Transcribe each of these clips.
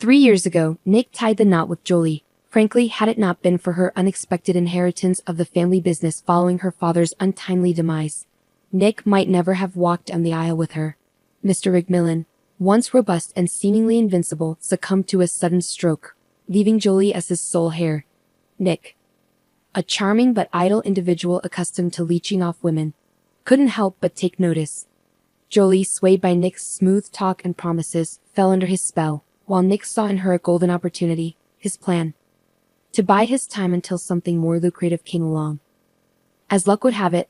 3 years ago, Nick tied the knot with Jolie. Frankly, had it not been for her unexpected inheritance of the family business following her father's untimely demise, Nick might never have walked down the aisle with her. Mr. McMillan, once robust and seemingly invincible, succumbed to a sudden stroke, leaving Jolie as his sole heir. Nick, a charming but idle individual accustomed to leeching off women, couldn't help but take notice. Jolie, swayed by Nick's smooth talk and promises, fell under his spell, while Nick saw in her a golden opportunity, his plan to bide his time until something more lucrative came along. As luck would have it,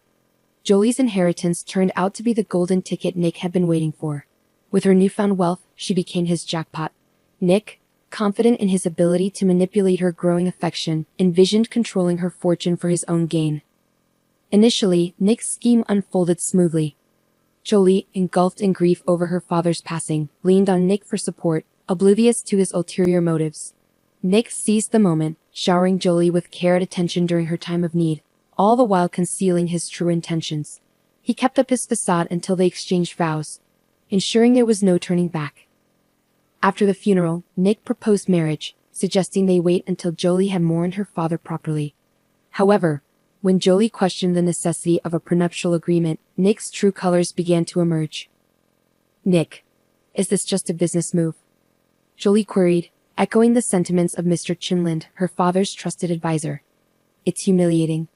Jolie's inheritance turned out to be the golden ticket Nick had been waiting for. With her newfound wealth, she became his jackpot. Nick, confident in his ability to manipulate her growing affection, envisioned controlling her fortune for his own gain. Initially, Nick's scheme unfolded smoothly. Jolie, engulfed in grief over her father's passing, leaned on Nick for support, oblivious to his ulterior motives. Nick seized the moment, showering Jolie with care and attention during her time of need, all the while concealing his true intentions. He kept up his facade until they exchanged vows, ensuring there was no turning back. After the funeral, Nick proposed marriage, suggesting they wait until Jolie had mourned her father properly. However, when Jolie questioned the necessity of a prenuptial agreement, Nick's true colors began to emerge. "Nick, is this just a business move?" Jolie queried, echoing the sentiments of Mr. Chinland, her father's trusted advisor. "It's humiliating."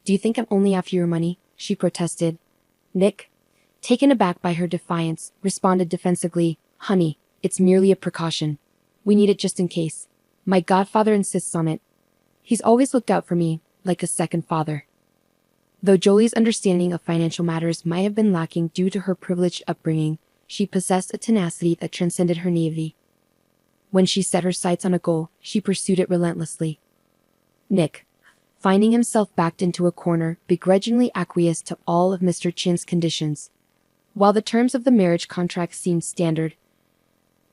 "Do you think I'm only after your money?" she protested. Nick, taken aback by her defiance, responded defensively, "Honey, it's merely a precaution. We need it just in case. My godfather insists on it. He's always looked out for me, like a second father." Though Jolie's understanding of financial matters might have been lacking due to her privileged upbringing, she possessed a tenacity that transcended her naivety. When she set her sights on a goal, she pursued it relentlessly. Nick, finding himself backed into a corner, begrudgingly acquiesced to all of Mr. Chin's conditions. While the terms of the marriage contract seemed standard,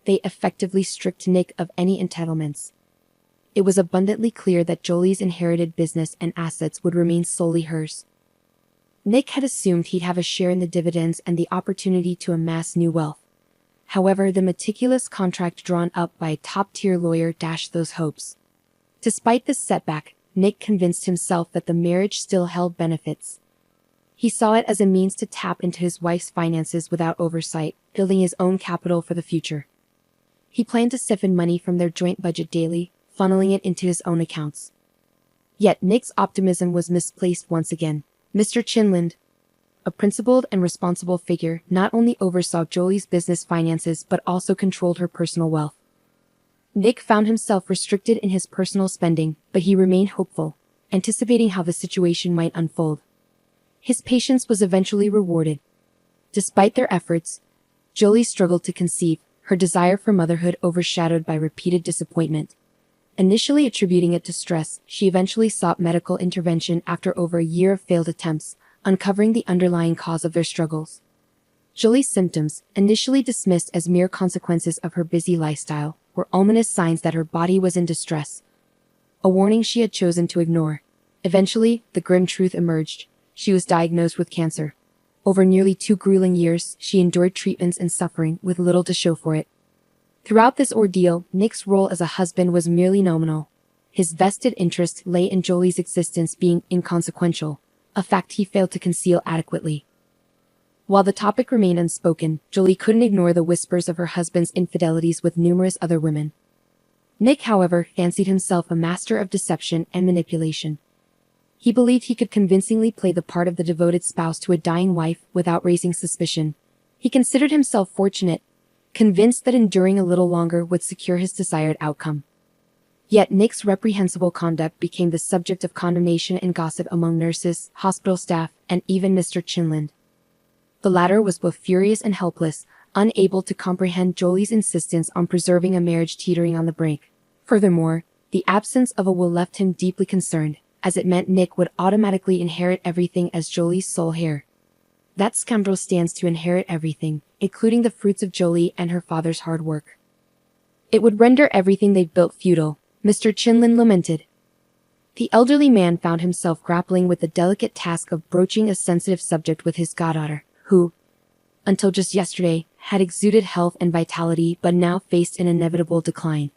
they effectively stripped Nick of any entitlements. It was abundantly clear that Jolie's inherited business and assets would remain solely hers. Nick had assumed he'd have a share in the dividends and the opportunity to amass new wealth. However, the meticulous contract drawn up by a top-tier lawyer dashed those hopes. Despite this setback, Nick convinced himself that the marriage still held benefits. He saw it as a means to tap into his wife's finances without oversight, building his own capital for the future. He planned to siphon money from their joint budget daily, funneling it into his own accounts. Yet Nick's optimism was misplaced once again. Mr. Chinland, a principled and responsible figure, not only oversaw Jolie's business finances but also controlled her personal wealth. Nick found himself restricted in his personal spending, but he remained hopeful, anticipating how the situation might unfold. His patience was eventually rewarded. Despite their efforts, Jolie struggled to conceive, her desire for motherhood overshadowed by repeated disappointment. Initially attributing it to stress, she eventually sought medical intervention after over a year of failed attempts, uncovering the underlying cause of their struggles. Jolie's symptoms, initially dismissed as mere consequences of her busy lifestyle, were ominous signs that her body was in distress, a warning she had chosen to ignore. Eventually, the grim truth emerged. She was diagnosed with cancer. Over nearly 2 grueling years, she endured treatments and suffering with little to show for it. Throughout this ordeal, Nick's role as a husband was merely nominal. His vested interest lay in Jolie's existence being inconsequential, a fact he failed to conceal adequately. While the topic remained unspoken, Jolie couldn't ignore the whispers of her husband's infidelities with numerous other women. Nick, however, fancied himself a master of deception and manipulation. He believed he could convincingly play the part of the devoted spouse to a dying wife without raising suspicion. He considered himself fortunate, convinced that enduring a little longer would secure his desired outcome. Yet Nick's reprehensible conduct became the subject of condemnation and gossip among nurses, hospital staff, and even Mr. Chinland. The latter was both furious and helpless, unable to comprehend Jolie's insistence on preserving a marriage teetering on the brink. Furthermore, the absence of a will left him deeply concerned, as it meant Nick would automatically inherit everything as Jolie's sole heir. That scoundrel stands to inherit everything, including the fruits of Jolie and her father's hard work. It would render everything they've built futile, Mr. Chinland lamented. The elderly man found himself grappling with the delicate task of broaching a sensitive subject with his goddaughter, who, until just yesterday, had exuded health and vitality but now faced an inevitable decline.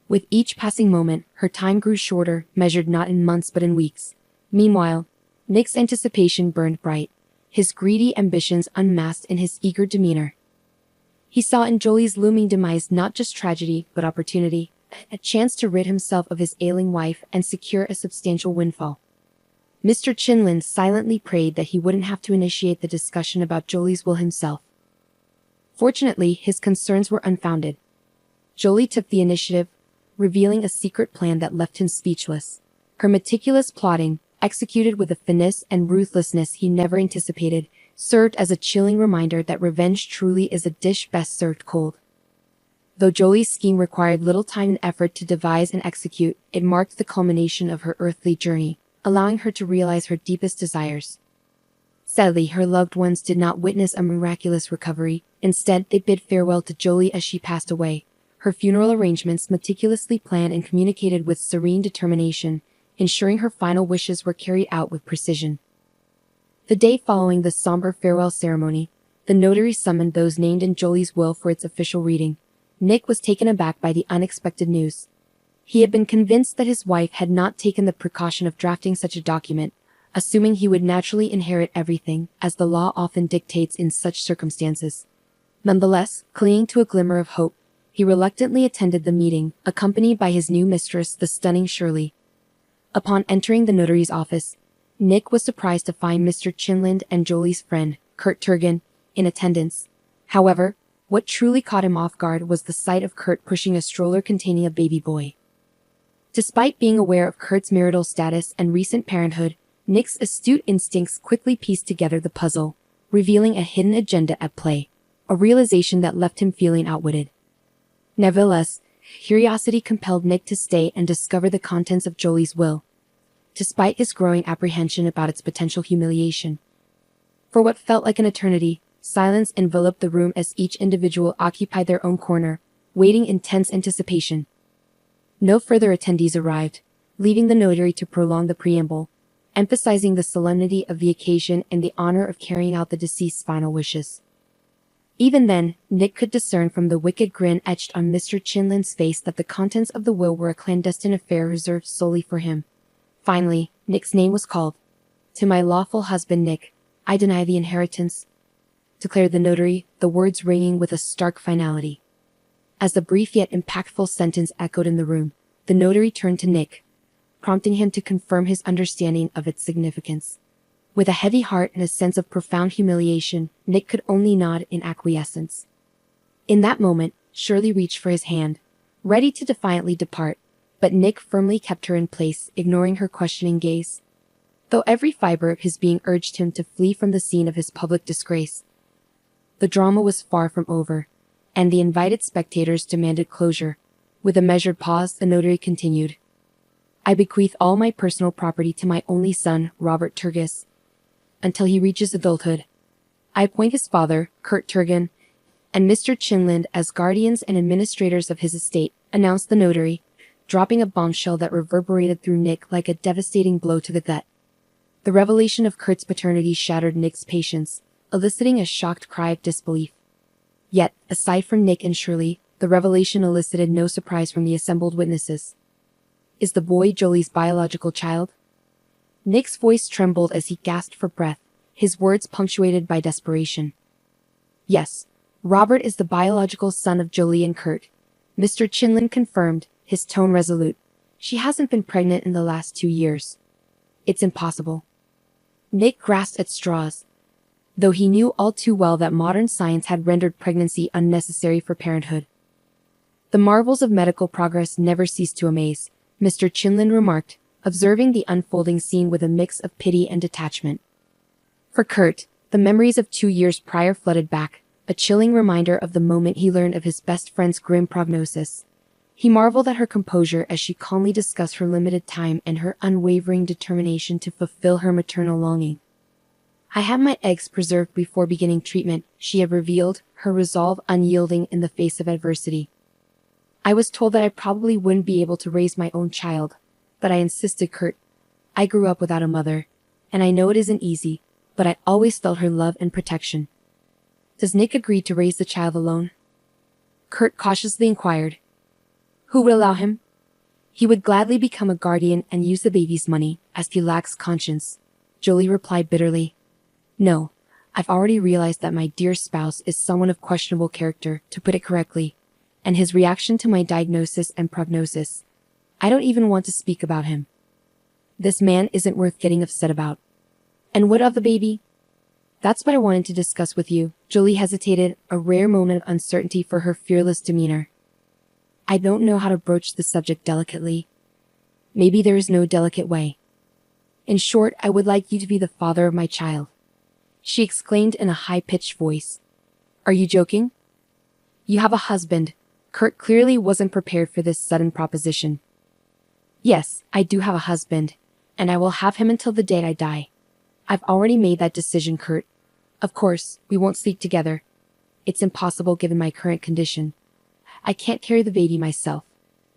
With each passing moment, her time grew shorter, measured not in months but in weeks. Meanwhile, Nick's anticipation burned bright, his greedy ambitions unmasked in his eager demeanor. He saw in Jolie's looming demise not just tragedy but opportunity, a chance to rid himself of his ailing wife and secure a substantial windfall. Mr. Chinlin silently prayed that he wouldn't have to initiate the discussion about Jolie's will himself. Fortunately, his concerns were unfounded. Jolie took the initiative, revealing a secret plan that left him speechless. Her meticulous plotting, executed with a finesse and ruthlessness he never anticipated, served as a chilling reminder that revenge truly is a dish best served cold. Though Jolie's scheme required little time and effort to devise and execute, it marked the culmination of her earthly journey, allowing her to realize her deepest desires. Sadly, her loved ones did not witness a miraculous recovery. Instead, they bid farewell to Jolie as she passed away, her funeral arrangements meticulously planned and communicated with serene determination, ensuring her final wishes were carried out with precision. The day following the somber farewell ceremony, the notary summoned those named in Jolie's will for its official reading. Nick was taken aback by the unexpected news. He had been convinced that his wife had not taken the precaution of drafting such a document, assuming he would naturally inherit everything, as the law often dictates in such circumstances. Nonetheless, clinging to a glimmer of hope, he reluctantly attended the meeting, accompanied by his new mistress, the stunning Shirley. Upon entering the notary's office, Nick was surprised to find Mr. Chinland and Jolie's friend, Kurt Turgan, in attendance. However, what truly caught him off guard was the sight of Kurt pushing a stroller containing a baby boy. Despite being aware of Kurt's marital status and recent parenthood, Nick's astute instincts quickly pieced together the puzzle, revealing a hidden agenda at play, a realization that left him feeling outwitted. Nevertheless, curiosity compelled Nick to stay and discover the contents of Jolie's will, despite his growing apprehension about its potential humiliation. For what felt like an eternity, silence enveloped the room as each individual occupied their own corner, waiting in tense anticipation. No further attendees arrived, leaving the notary to prolong the preamble, emphasizing the solemnity of the occasion and the honor of carrying out the deceased's final wishes. Even then, Nick could discern from the wicked grin etched on Mr. Chinland's face that the contents of the will were a clandestine affair reserved solely for him. Finally, Nick's name was called. "To my lawful husband Nick, I deny the inheritance," declared the notary, the words ringing with a stark finality. As the brief yet impactful sentence echoed in the room, the notary turned to Nick, prompting him to confirm his understanding of its significance. With a heavy heart and a sense of profound humiliation, Nick could only nod in acquiescence. In that moment, Shirley reached for his hand, ready to defiantly depart, but Nick firmly kept her in place, ignoring her questioning gaze. Though every fiber of his being urged him to flee from the scene of his public disgrace, the drama was far from over, and the invited spectators demanded closure. With a measured pause, the notary continued. "I bequeath all my personal property to my only son, Robert Turgis, until he reaches adulthood. I appoint his father, Kurt Turgan, and Mr. Chinland as guardians and administrators of his estate," announced the notary, dropping a bombshell that reverberated through Nick like a devastating blow to the gut. The revelation of Kurt's paternity shattered Nick's patience, eliciting a shocked cry of disbelief. Yet, aside from Nick and Shirley, the revelation elicited no surprise from the assembled witnesses. "Is the boy Jolie's biological child?" Nick's voice trembled as he gasped for breath, his words punctuated by desperation. "Yes, Robert is the biological son of Jolie and Kurt," Mr. Chinland confirmed, his tone resolute. "She hasn't been pregnant in the last 2 years. It's impossible." Nick grasped at straws, though he knew all too well that modern science had rendered pregnancy unnecessary for parenthood. "The marvels of medical progress never cease to amaze," Mr. Chinland remarked, observing the unfolding scene with a mix of pity and detachment. For Kurt, the memories of 2 years prior flooded back, a chilling reminder of the moment he learned of his best friend's grim prognosis. He marveled at her composure as she calmly discussed her limited time and her unwavering determination to fulfill her maternal longing. "I had my eggs preserved before beginning treatment," she had revealed, her resolve unyielding in the face of adversity. "I was told that I probably wouldn't be able to raise my own child, but I insisted, Kurt. I grew up without a mother, and I know it isn't easy, but I always felt her love and protection." Does Nick agree to raise the child alone? Kurt cautiously inquired. Who would allow him? He would gladly become a guardian and use the baby's money, as he lacks conscience. Jolie replied bitterly. No, I've already realized that my dear spouse is someone of questionable character, to put it correctly, and his reaction to my diagnosis and prognosis. I don't even want to speak about him. This man isn't worth getting upset about. And what of the baby? That's what I wanted to discuss with you. Jolie hesitated, a rare moment of uncertainty for her fearless demeanor. I don't know how to broach the subject delicately. Maybe there is no delicate way. In short, I would like you to be the father of my child. She exclaimed in a high-pitched voice. Are you joking? You have a husband. Kurt clearly wasn't prepared for this sudden proposition. Yes, I do have a husband, and I will have him until the day I die. I've already made that decision, Kurt. Of course, we won't sleep together. It's impossible given my current condition. I can't carry the baby myself.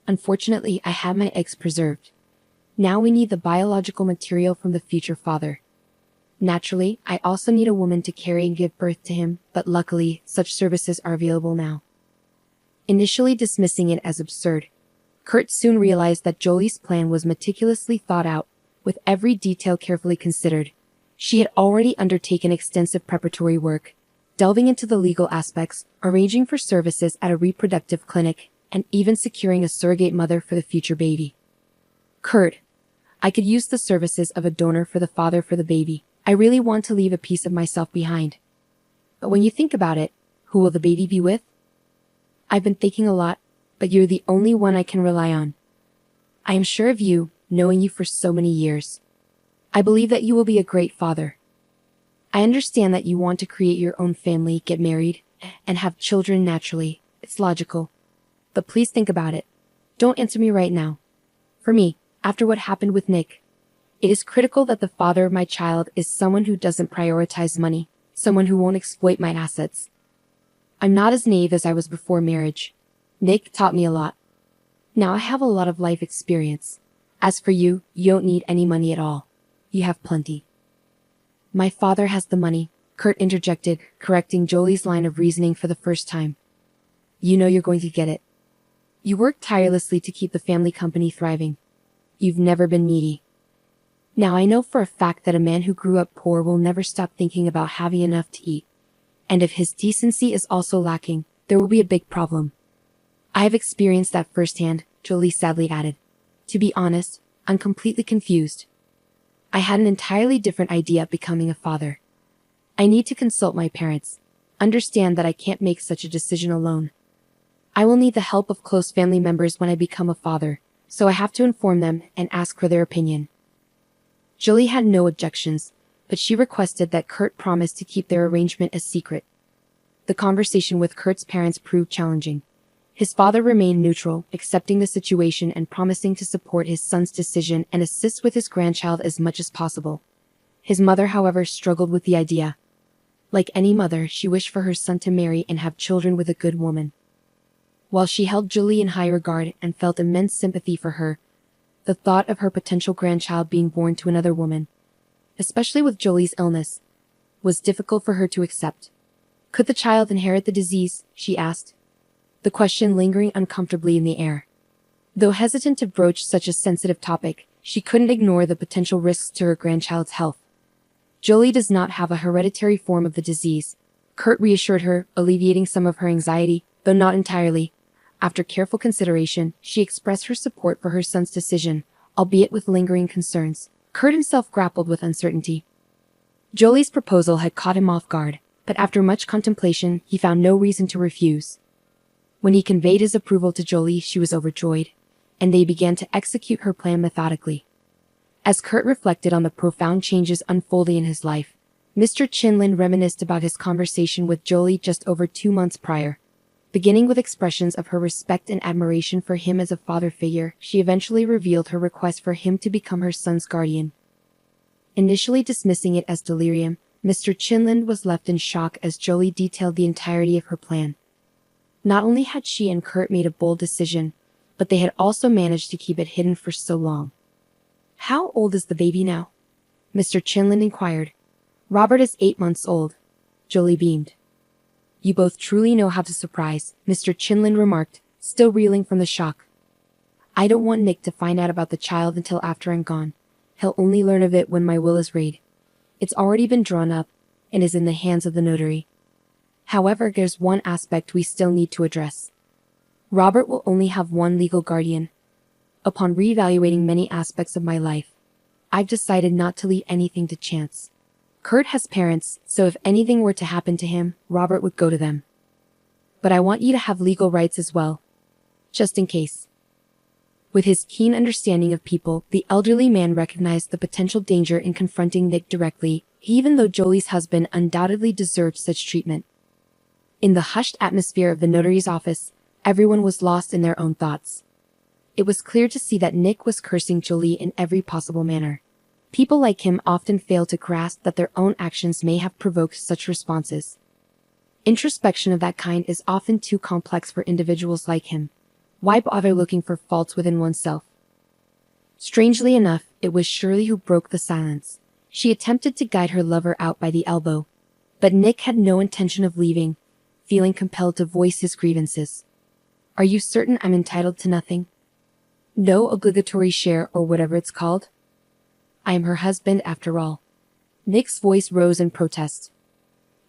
Unfortunately, I had my eggs preserved. Now we need the biological material from the future father. Naturally, I also need a woman to carry and give birth to him, but luckily, such services are available now. Initially dismissing it as absurd, Kurt soon realized that Jolie's plan was meticulously thought out, with every detail carefully considered. She had already undertaken extensive preparatory work, delving into the legal aspects, arranging for services at a reproductive clinic, and even securing a surrogate mother for the future baby. Kurt, I could use the services of a donor for the father for the baby. I really want to leave a piece of myself behind. But when you think about it, who will the baby be with? I've been thinking a lot, but you're the only one I can rely on. I am sure of you, knowing you for so many years. I believe that you will be a great father. I understand that you want to create your own family, get married, and have children naturally. It's logical. But please think about it. Don't answer me right now. For me, after what happened with Nick, it is critical that the father of my child is someone who doesn't prioritize money, someone who won't exploit my assets. I'm not as naive as I was before marriage. Nick taught me a lot. Now I have a lot of life experience. As for you, you don't need any money at all. You have plenty. My father has the money, Kurt interjected, correcting Jolie's line of reasoning for the first time. You know you're going to get it. You work tirelessly to keep the family company thriving. You've never been needy. Now I know for a fact that a man who grew up poor will never stop thinking about having enough to eat. And if his decency is also lacking, there will be a big problem. I have experienced that firsthand, Jolie sadly added. To be honest, I'm completely confused. I had an entirely different idea of becoming a father. I need to consult my parents. Understand that I can't make such a decision alone. I will need the help of close family members when I become a father, so I have to inform them and ask for their opinion. Jolie had no objections, but she requested that Kurt promise to keep their arrangement a secret. The conversation with Kurt's parents proved challenging. His father remained neutral, accepting the situation and promising to support his son's decision and assist with his grandchild as much as possible. His mother, however, struggled with the idea. Like any mother, she wished for her son to marry and have children with a good woman. While she held Jolie in high regard and felt immense sympathy for her, the thought of her potential grandchild being born to another woman, especially with Jolie's illness, was difficult for her to accept. Could the child inherit the disease, she asked, the question lingering uncomfortably in the air. Though hesitant to broach such a sensitive topic, she couldn't ignore the potential risks to her grandchild's health. Jolie does not have a hereditary form of the disease, Kurt reassured her, alleviating some of her anxiety, though not entirely. After careful consideration, she expressed her support for her son's decision, albeit with lingering concerns. Kurt himself grappled with uncertainty. Jolie's proposal had caught him off guard, but after much contemplation, he found no reason to refuse. When he conveyed his approval to Jolie, she was overjoyed, and they began to execute her plan methodically. As Kurt reflected on the profound changes unfolding in his life, Mr. Chinlin reminisced about his conversation with Jolie just over 2 months prior. Beginning with expressions of her respect and admiration for him as a father figure, she eventually revealed her request for him to become her son's guardian. Initially dismissing it as delirium, Mr. Chinlin was left in shock as Jolie detailed the entirety of her plan. Not only had she and Kurt made a bold decision, but they had also managed to keep it hidden for so long. How old is the baby now? Mr. Chinlin inquired. Robert is 8 months old. Jolie beamed. You both truly know how to surprise, Mr. Chinlin remarked, still reeling from the shock. I don't want Nick to find out about the child until after I'm gone. He'll only learn of it when my will is read. It's already been drawn up and is in the hands of the notary. However, there's one aspect we still need to address. Robert will only have one legal guardian. Upon reevaluating many aspects of my life, I've decided not to leave anything to chance. Kurt has parents, so if anything were to happen to him, Robert would go to them. But I want you to have legal rights as well, just in case. With his keen understanding of people, the elderly man recognized the potential danger in confronting Nick directly, even though Jolie's husband undoubtedly deserved such treatment. In the hushed atmosphere of the notary's office, everyone was lost in their own thoughts. It was clear to see that Nick was cursing Jolie in every possible manner. People like him often fail to grasp that their own actions may have provoked such responses. Introspection of that kind is often too complex for individuals like him. Why bother looking for faults within oneself? Strangely enough, it was Shirley who broke the silence. She attempted to guide her lover out by the elbow, but Nick had no intention of leaving, feeling compelled to voice his grievances. Are you certain I'm entitled to nothing? No obligatory share or whatever it's called? I am her husband after all. Nick's voice rose in protest.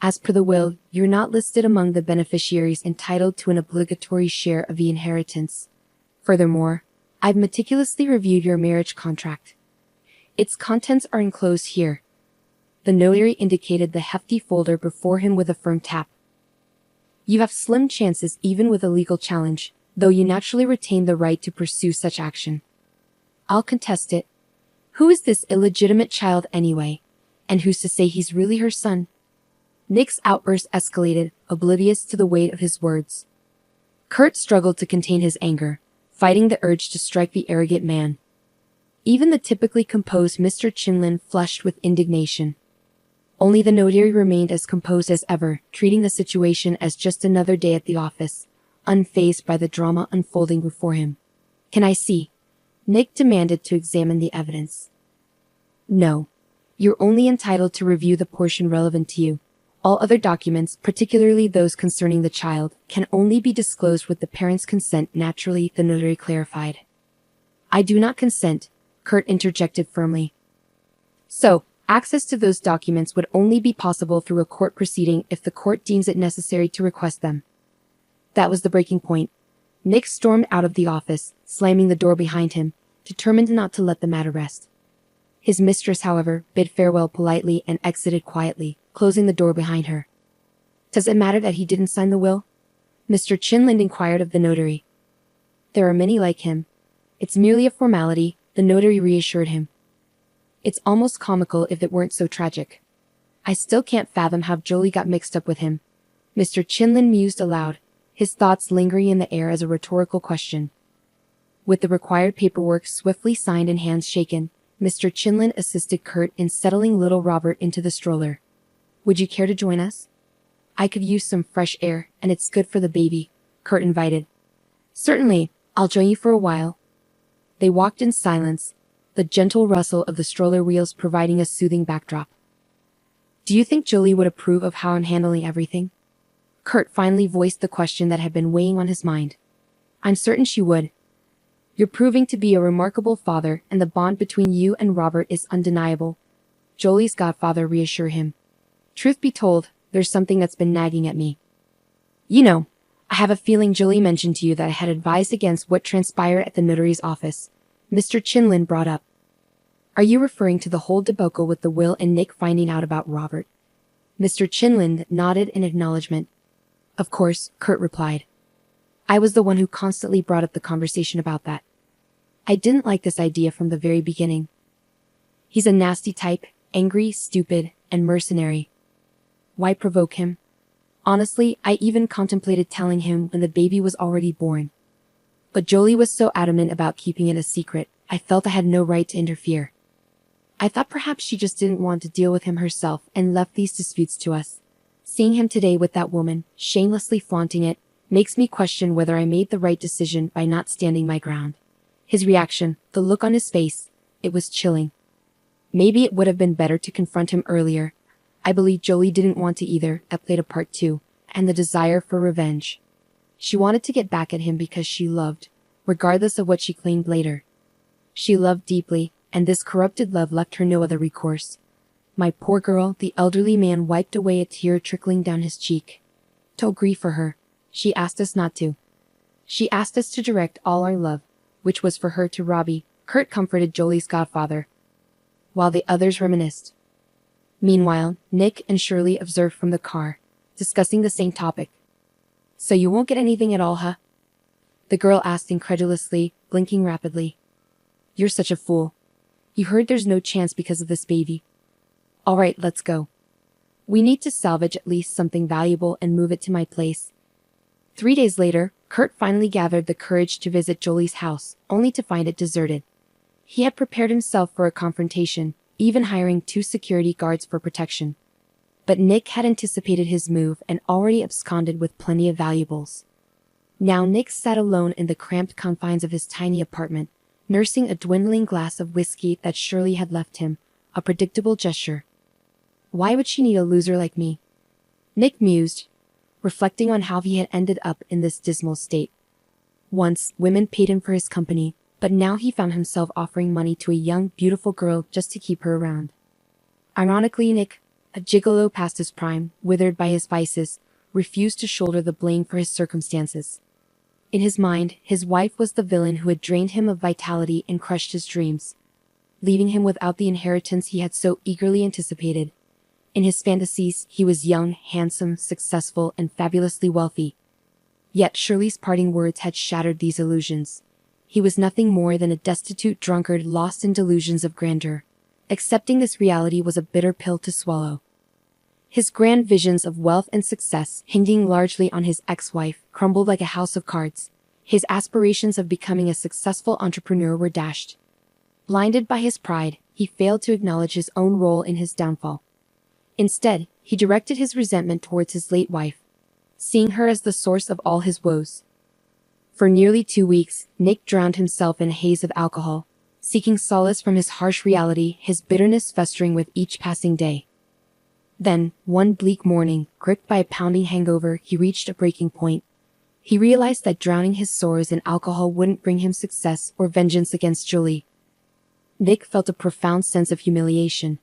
As per the will, you're not listed among the beneficiaries entitled to an obligatory share of the inheritance. Furthermore, I've meticulously reviewed your marriage contract. Its contents are enclosed here. The notary indicated the hefty folder before him with a firm tap. You have slim chances even with a legal challenge, though you naturally retain the right to pursue such action. I'll contest it. Who is this illegitimate child anyway? And who's to say he's really her son? Nick's outburst escalated, oblivious to the weight of his words. Kurt struggled to contain his anger, fighting the urge to strike the arrogant man. Even the typically composed Mr. Chinlin flushed with indignation. Only the notary remained as composed as ever, treating the situation as just another day at the office, unfazed by the drama unfolding before him. Can I see? Nick demanded to examine the evidence. No. You're only entitled to review the portion relevant to you. All other documents, particularly those concerning the child, can only be disclosed with the parent's consent. Naturally, the notary clarified. I do not consent, Kurt interjected firmly. So, access to those documents would only be possible through a court proceeding if the court deems it necessary to request them. That was the breaking point. Nick stormed out of the office, slamming the door behind him, determined not to let the matter rest. His mistress, however, bid farewell politely and exited quietly, closing the door behind her. Does it matter that he didn't sign the will? Mr. Chinlin inquired of the notary. There are many like him. It's merely a formality, the notary reassured him. It's almost comical if it weren't so tragic. I still can't fathom how Jolie got mixed up with him. Mr. Chinlin mused aloud, his thoughts lingering in the air as a rhetorical question. With the required paperwork swiftly signed and hands shaken, Mr. Chinlin assisted Kurt in settling little Robert into the stroller. Would you care to join us? I could use some fresh air, and it's good for the baby, Kurt invited. Certainly, I'll join you for a while. They walked in silence, the gentle rustle of the stroller wheels providing a soothing backdrop. Do you think Jolie would approve of how I'm handling everything? Kurt finally voiced the question that had been weighing on his mind. I'm certain she would. You're proving to be a remarkable father, and the bond between you and Robert is undeniable, Jolie's godfather reassured him. Truth be told, there's something that's been nagging at me. You know, I have a feeling Jolie mentioned to you that I had advised against what transpired at the notary's office, Mr. Chinlin brought up. Are you referring to the whole debacle with the will and Nick finding out about Robert? Mr. Chinlin nodded in acknowledgement. Of course, Kurt replied. I was the one who constantly brought up the conversation about that. I didn't like this idea from the very beginning. He's a nasty type, angry, stupid, and mercenary. Why provoke him? Honestly, I even contemplated telling him when the baby was already born. But Jolie was so adamant about keeping it a secret, I felt I had no right to interfere. I thought perhaps she just didn't want to deal with him herself and left these disputes to us. Seeing him today with that woman, shamelessly flaunting it, makes me question whether I made the right decision by not standing my ground. His reaction, the look on his face, it was chilling. Maybe it would have been better to confront him earlier. I believe Jolie didn't want to either. That played a part too. and the desire for revenge. She wanted to get back at him because she loved, regardless of what she claimed later. She loved deeply, and this corrupted love left her no other recourse. My poor girl, the elderly man wiped away a tear trickling down his cheek. Don't grieve for her. She asked us not to. She asked us to direct all our love, which was for her, to Robbie, Kurt comforted Jolie's godfather, while the others reminisced. Meanwhile, Nick and Shirley observed from the car, discussing the same topic. So you won't get anything at all, huh? The girl asked incredulously, blinking rapidly. You're such a fool. You heard there's no chance because of this baby. All right, let's go. We need to salvage at least something valuable and move it to my place. 3 days later, Kurt finally gathered the courage to visit Jolie's house, only to find it deserted. He had prepared himself for a confrontation, even hiring 2 security guards for protection. But Nick had anticipated his move and already absconded with plenty of valuables. Now Nick sat alone in the cramped confines of his tiny apartment, nursing a dwindling glass of whiskey that Shirley had left him, a predictable gesture. Why would she need a loser like me? Nick mused, reflecting on how he had ended up in this dismal state. Once, women paid him for his company, but now he found himself offering money to a young, beautiful girl just to keep her around. Ironically, Nick, a gigolo past his prime, withered by his vices, refused to shoulder the blame for his circumstances. In his mind, his wife was the villain who had drained him of vitality and crushed his dreams, leaving him without the inheritance he had so eagerly anticipated. In his fantasies, he was young, handsome, successful, and fabulously wealthy. Yet Shirley's parting words had shattered these illusions. He was nothing more than a destitute drunkard lost in delusions of grandeur. Accepting this reality was a bitter pill to swallow. His grand visions of wealth and success, hinging largely on his ex-wife, crumbled like a house of cards. His aspirations of becoming a successful entrepreneur were dashed. Blinded by his pride, he failed to acknowledge his own role in his downfall. Instead, he directed his resentment towards his late wife, seeing her as the source of all his woes. For nearly 2 weeks, Nick drowned himself in a haze of alcohol, seeking solace from his harsh reality, his bitterness festering with each passing day. Then, one bleak morning, gripped by a pounding hangover, he reached a breaking point. He realized that drowning his sorrows in alcohol wouldn't bring him success or vengeance against Julie. Nick felt a profound sense of humiliation.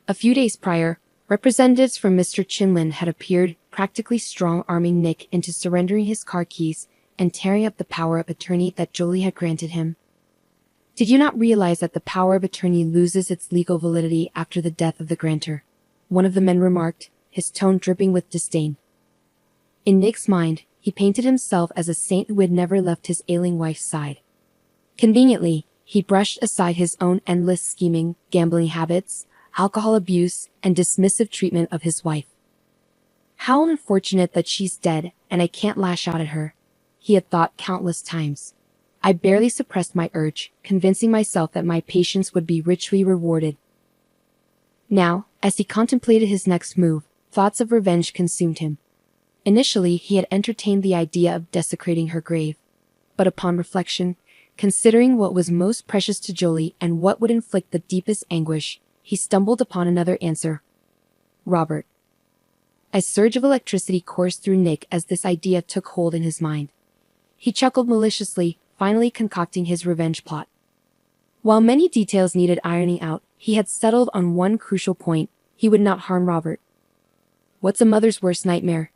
A few days prior, representatives from Mr. Chinlin had appeared, practically strong-arming Nick into surrendering his car keys and tearing up the power of attorney that Jolie had granted him. Did you not realize that the power of attorney loses its legal validity after the death of the grantor? One of the men remarked, his tone dripping with disdain. In Nick's mind, he painted himself as a saint who had never left his ailing wife's side. Conveniently, he brushed aside his own endless scheming, gambling habits, alcohol abuse, and dismissive treatment of his wife. How unfortunate that she's dead, and I can't lash out at her, he had thought countless times. I barely suppressed my urge, convincing myself that my patience would be richly rewarded. Now, as he contemplated his next move, thoughts of revenge consumed him. Initially, he had entertained the idea of desecrating her grave. But upon reflection, considering what was most precious to Jolie and what would inflict the deepest anguish, he stumbled upon another answer. Robert. A surge of electricity coursed through Nick as this idea took hold in his mind. He chuckled maliciously, finally concocting his revenge plot. While many details needed ironing out, he had settled on one crucial point: he would not harm Robert. What's a mother's worst nightmare?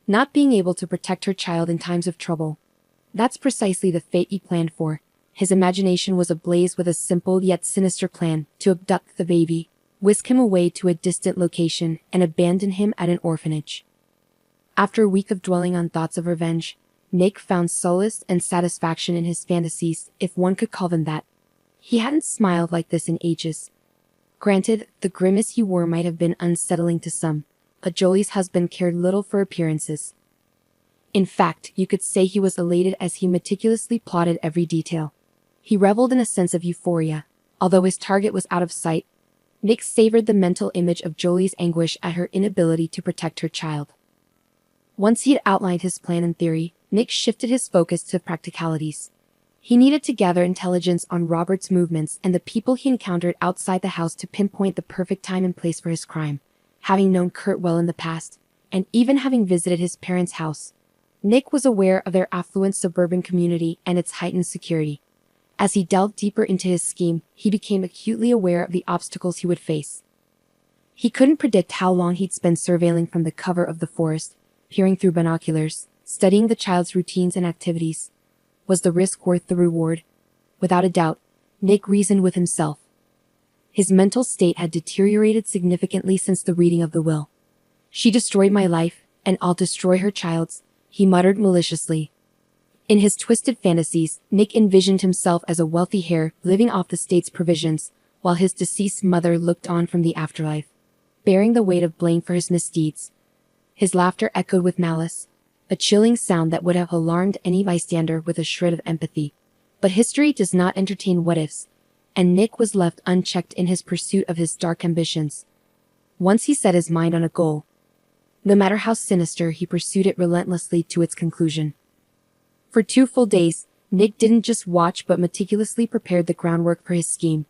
Not being able to protect her child in times of trouble. That's precisely the fate he planned for. His imagination was ablaze with a simple yet sinister plan: to abduct the baby, whisk him away to a distant location, and abandon him at an orphanage. After a week of dwelling on thoughts of revenge, Nick found solace and satisfaction in his fantasies, if one could call them that. He hadn't smiled like this in ages. Granted, the grimace he wore might have been unsettling to some, but Jolie's husband cared little for appearances. In fact, you could say he was elated as he meticulously plotted every detail. He reveled in a sense of euphoria. Although his target was out of sight, Nick savored the mental image of Jolie's anguish at her inability to protect her child. Once he had outlined his plan in theory, Nick shifted his focus to practicalities. He needed to gather intelligence on Robert's movements and the people he encountered outside the house to pinpoint the perfect time and place for his crime. Having known Kurt well in the past, and even having visited his parents' house. Nick was aware of their affluent suburban community and its heightened security. As he delved deeper into his scheme, he became acutely aware of the obstacles he would face. He couldn't predict how long he'd spend surveilling from the cover of the forest, peering through binoculars, studying the child's routines and activities. Was the risk worth the reward? Without a doubt, Nick reasoned with himself. His mental state had deteriorated significantly since the reading of the will. "She destroyed my life, and I'll destroy her child's," he muttered maliciously. In his twisted fantasies, Nick envisioned himself as a wealthy heir living off the state's provisions, while his deceased mother looked on from the afterlife, bearing the weight of blame for his misdeeds. His laughter echoed with malice, a chilling sound that would have alarmed any bystander with a shred of empathy. But history does not entertain what-ifs, and Nick was left unchecked in his pursuit of his dark ambitions. Once he set his mind on a goal, no matter how sinister, he pursued it relentlessly to its conclusion. For 2 full days, Nick didn't just watch but meticulously prepared the groundwork for his scheme.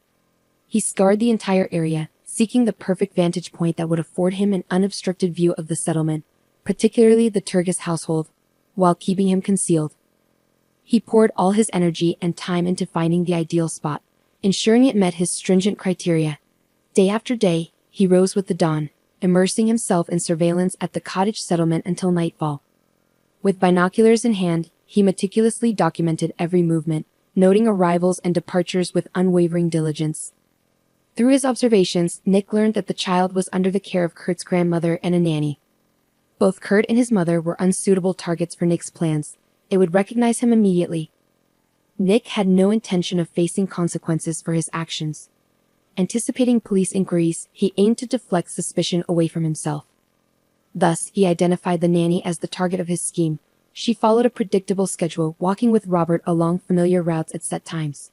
He scoured the entire area, seeking the perfect vantage point that would afford him an unobstructed view of the settlement, particularly the Turgis household, while keeping him concealed. He poured all his energy and time into finding the ideal spot, ensuring it met his stringent criteria. Day after day, he rose with the dawn, immersing himself in surveillance at the cottage settlement until nightfall. With binoculars in hand, he meticulously documented every movement, noting arrivals and departures with unwavering diligence. Through his observations, Nick learned that the child was under the care of Kurt's grandmother and a nanny. Both Kurt and his mother were unsuitable targets for Nick's plans. It would recognize him immediately. Nick had no intention of facing consequences for his actions. Anticipating police inquiries, he aimed to deflect suspicion away from himself. Thus, he identified the nanny as the target of his scheme. She followed a predictable schedule, walking with Robert along familiar routes at set times.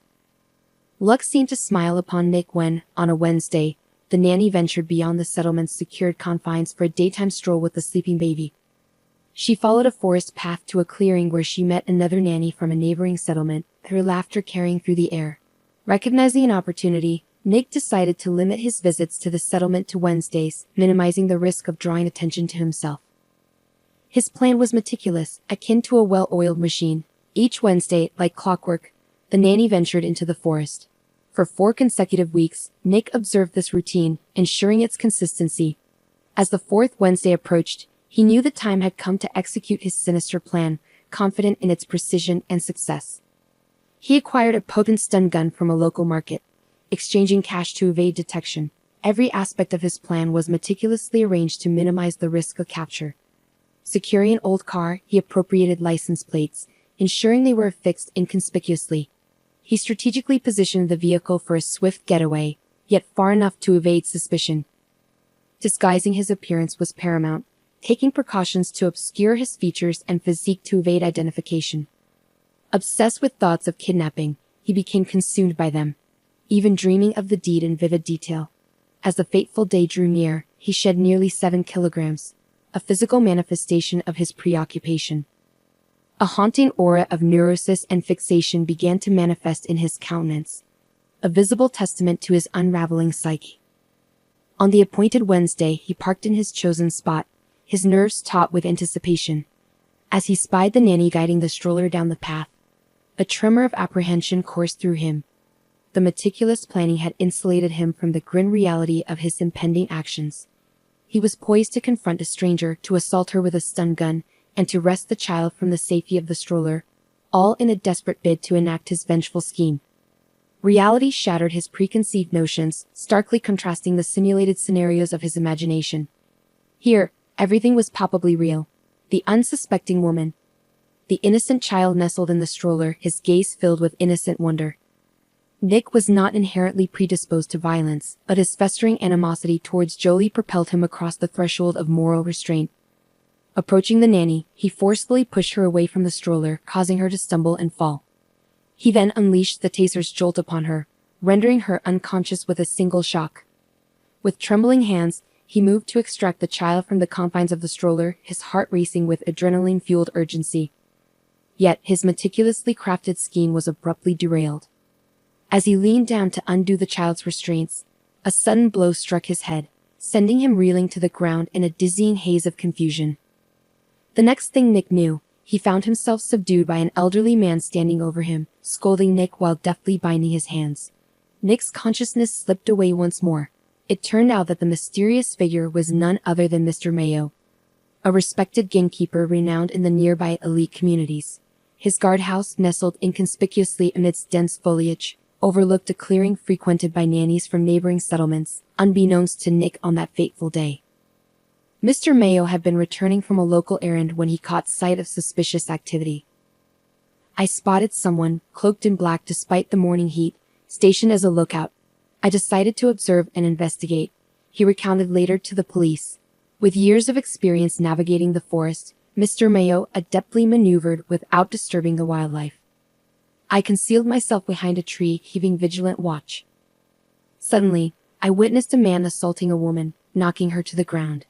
Luck seemed to smile upon Nick when, on a Wednesday, the nanny ventured beyond the settlement's secured confines for a daytime stroll with the sleeping baby. She followed a forest path to a clearing where she met another nanny from a neighboring settlement, her laughter carrying through the air. Recognizing an opportunity, Nick decided to limit his visits to the settlement to Wednesdays, minimizing the risk of drawing attention to himself. His plan was meticulous, akin to a well-oiled machine. Each Wednesday, like clockwork, the nanny ventured into the forest. For 4 consecutive weeks, Nick observed this routine, ensuring its consistency. As the 4th Wednesday approached, he knew the time had come to execute his sinister plan, confident in its precision and success. He acquired a potent stun gun from a local market, exchanging cash to evade detection. Every aspect of his plan was meticulously arranged to minimize the risk of capture. Securing an old car, he appropriated license plates, ensuring they were affixed inconspicuously. He strategically positioned the vehicle for a swift getaway, yet far enough to evade suspicion. Disguising his appearance was paramount, taking precautions to obscure his features and physique to evade identification. Obsessed with thoughts of kidnapping, he became consumed by them, even dreaming of the deed in vivid detail. As the fateful day drew near, he shed nearly 7 kilograms, a physical manifestation of his preoccupation. A haunting aura of neurosis and fixation began to manifest in his countenance, a visible testament to his unraveling psyche. On the appointed Wednesday, he parked in his chosen spot, his nerves taut with anticipation. As he spied the nanny guiding the stroller down the path, a tremor of apprehension coursed through him. The meticulous planning had insulated him from the grim reality of his impending actions. He was poised to confront a stranger, to assault her with a stun gun, and to wrest the child from the safety of the stroller, all in a desperate bid to enact his vengeful scheme. Reality shattered his preconceived notions, starkly contrasting the simulated scenarios of his imagination. Here, everything was palpably real. The unsuspecting woman, the innocent child nestled in the stroller, his gaze filled with innocent wonder. Nick was not inherently predisposed to violence, but his festering animosity towards Jolie propelled him across the threshold of moral restraint. Approaching the nanny, he forcefully pushed her away from the stroller, causing her to stumble and fall. He then unleashed the taser's jolt upon her, rendering her unconscious with a single shock. With trembling hands, he moved to extract the child from the confines of the stroller, his heart racing with adrenaline-fueled urgency. Yet his meticulously crafted scheme was abruptly derailed. As he leaned down to undo the child's restraints, a sudden blow struck his head, sending him reeling to the ground in a dizzying haze of confusion. The next thing Nick knew, he found himself subdued by an elderly man standing over him, scolding Nick while deftly binding his hands. Nick's consciousness slipped away once more. It turned out that the mysterious figure was none other than Mr. Mayo, a respected gamekeeper renowned in the nearby elite communities. His guardhouse, nestled inconspicuously amidst dense foliage, overlooked a clearing frequented by nannies from neighboring settlements, unbeknownst to Nick on that fateful day. Mr. Mayo had been returning from a local errand when he caught sight of suspicious activity. "I spotted someone, cloaked in black despite the morning heat, stationed as a lookout. I decided to observe and investigate," he recounted later to the police. With years of experience navigating the forest, Mr. Mayo adeptly maneuvered without disturbing the wildlife. "I concealed myself behind a tree, keeping vigilant watch. Suddenly, I witnessed a man assaulting a woman, knocking her to the ground.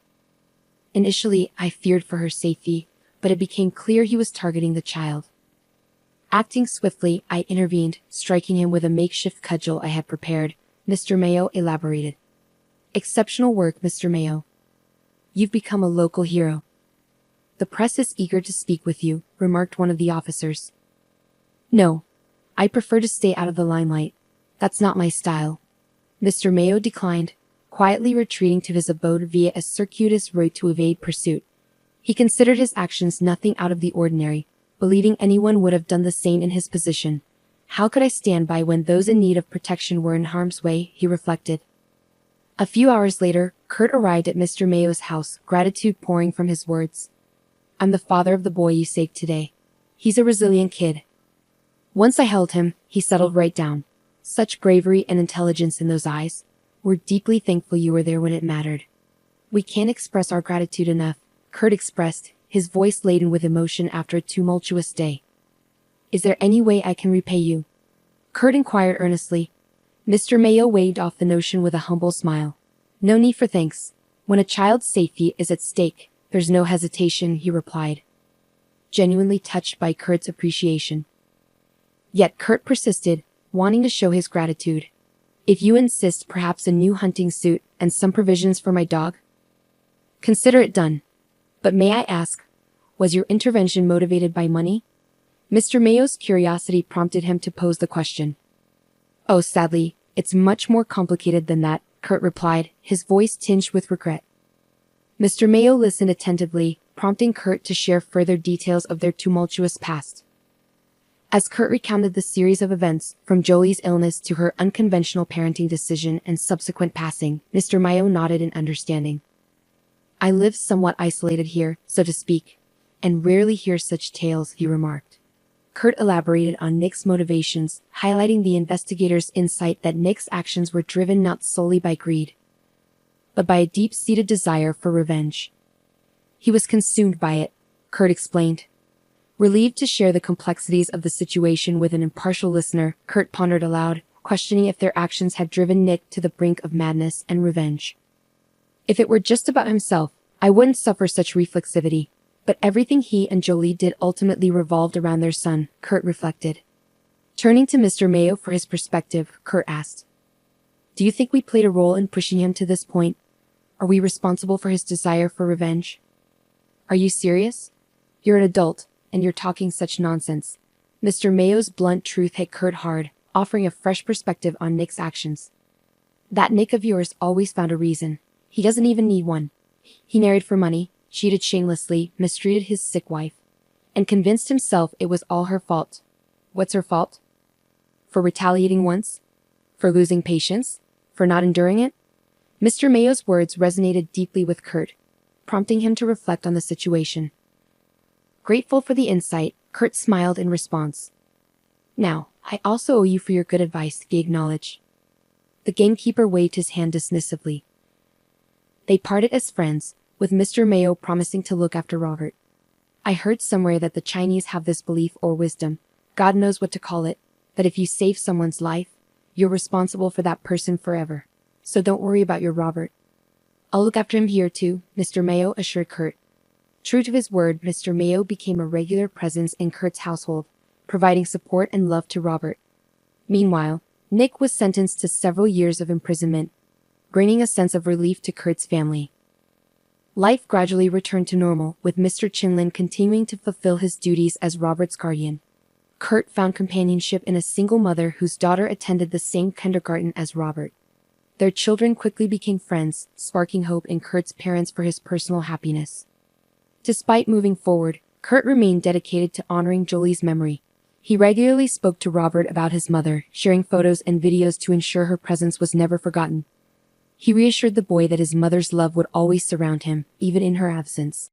Initially, I feared for her safety, but it became clear he was targeting the child. Acting swiftly, I intervened, striking him with a makeshift cudgel I had prepared," Mr. Mayo elaborated. "Exceptional work, Mr. Mayo. You've become a local hero. The press is eager to speak with you," remarked one of the officers. "No. I prefer to stay out of the limelight. That's not my style," Mr. Mayo declined, quietly retreating to his abode via a circuitous route to evade pursuit. He considered his actions nothing out of the ordinary, believing anyone would have done the same in his position. "How could I stand by when those in need of protection were in harm's way?" he reflected. A few hours later, Kurt arrived at Mr. Mayo's house, gratitude pouring from his words. "I'm the father of the boy you saved today. He's a resilient kid. Once I held him, he settled right down. Such bravery and intelligence in those eyes. We're deeply thankful you were there when it mattered." "We can't express our gratitude enough," Kurt expressed, his voice laden with emotion after a tumultuous day. "Is there any way I can repay you?" Kurt inquired earnestly. Mr. Mayo waved off the notion with a humble smile. "No need for thanks. When a child's safety is at stake, there's no hesitation," he replied, genuinely touched by Kurt's appreciation. Yet Kurt persisted, wanting to show his gratitude. "If you insist, perhaps a new hunting suit and some provisions for my dog? Consider it done. But may I ask, was your intervention motivated by money?" Mr. Mayo's curiosity prompted him to pose the question. "Oh, sadly, it's much more complicated than that," Kurt replied, his voice tinged with regret. Mr. Mayo listened attentively, prompting Kurt to share further details of their tumultuous past. As Kurt recounted the series of events, from Jolie's illness to her unconventional parenting decision and subsequent passing, Mr. Mayo nodded in understanding. "I live somewhat isolated here, so to speak, and rarely hear such tales," he remarked. Kurt elaborated on Nick's motivations, highlighting the investigator's insight that Nick's actions were driven not solely by greed, but by a deep-seated desire for revenge. "He was consumed by it," Kurt explained. Relieved to share the complexities of the situation with an impartial listener, Kurt pondered aloud, questioning if their actions had driven Nick to the brink of madness and revenge. "If it were just about himself, I wouldn't suffer such reflexivity, but everything he and Jolie did ultimately revolved around their son," Kurt reflected. Turning to Mr. Mayo for his perspective, Kurt asked, "Do you think we played a role in pushing him to this point? Are we responsible for his desire for revenge?" "Are you serious? You're an adult, and you're talking such nonsense." Mr. Mayo's blunt truth hit Kurt hard, offering a fresh perspective on Nick's actions. "That Nick of yours always found a reason. He doesn't even need one. He married for money, cheated shamelessly, mistreated his sick wife, and convinced himself it was all her fault. What's her fault? For retaliating once? For losing patience? For not enduring it?" Mr. Mayo's words resonated deeply with Kurt, prompting him to reflect on the situation. Grateful for the insight, Kurt smiled in response. "Now, I also owe you for your good advice," he acknowledged. The gamekeeper waved his hand dismissively. They parted as friends, with Mr. Mayo promising to look after Robert. "I heard somewhere that the Chinese have this belief or wisdom, God knows what to call it, that if you save someone's life, you're responsible for that person forever. So don't worry about your Robert. I'll look after him here too," Mr. Mayo assured Kurt. True to his word, Mr. Mayo became a regular presence in Kurt's household, providing support and love to Robert. Meanwhile, Nick was sentenced to several years of imprisonment. bringing a sense of relief to Kurt's family. Life gradually returned to normal, with Mr. Chinlin continuing to fulfill his duties as Robert's guardian. Kurt found companionship in a single mother whose daughter attended the same kindergarten as Robert. Their children quickly became friends, sparking hope in Kurt's parents for his personal happiness. Despite moving forward, Kurt remained dedicated to honoring Jolie's memory. He regularly spoke to Robert about his mother, sharing photos and videos to ensure her presence was never forgotten. He reassured the boy that his mother's love would always surround him, even in her absence.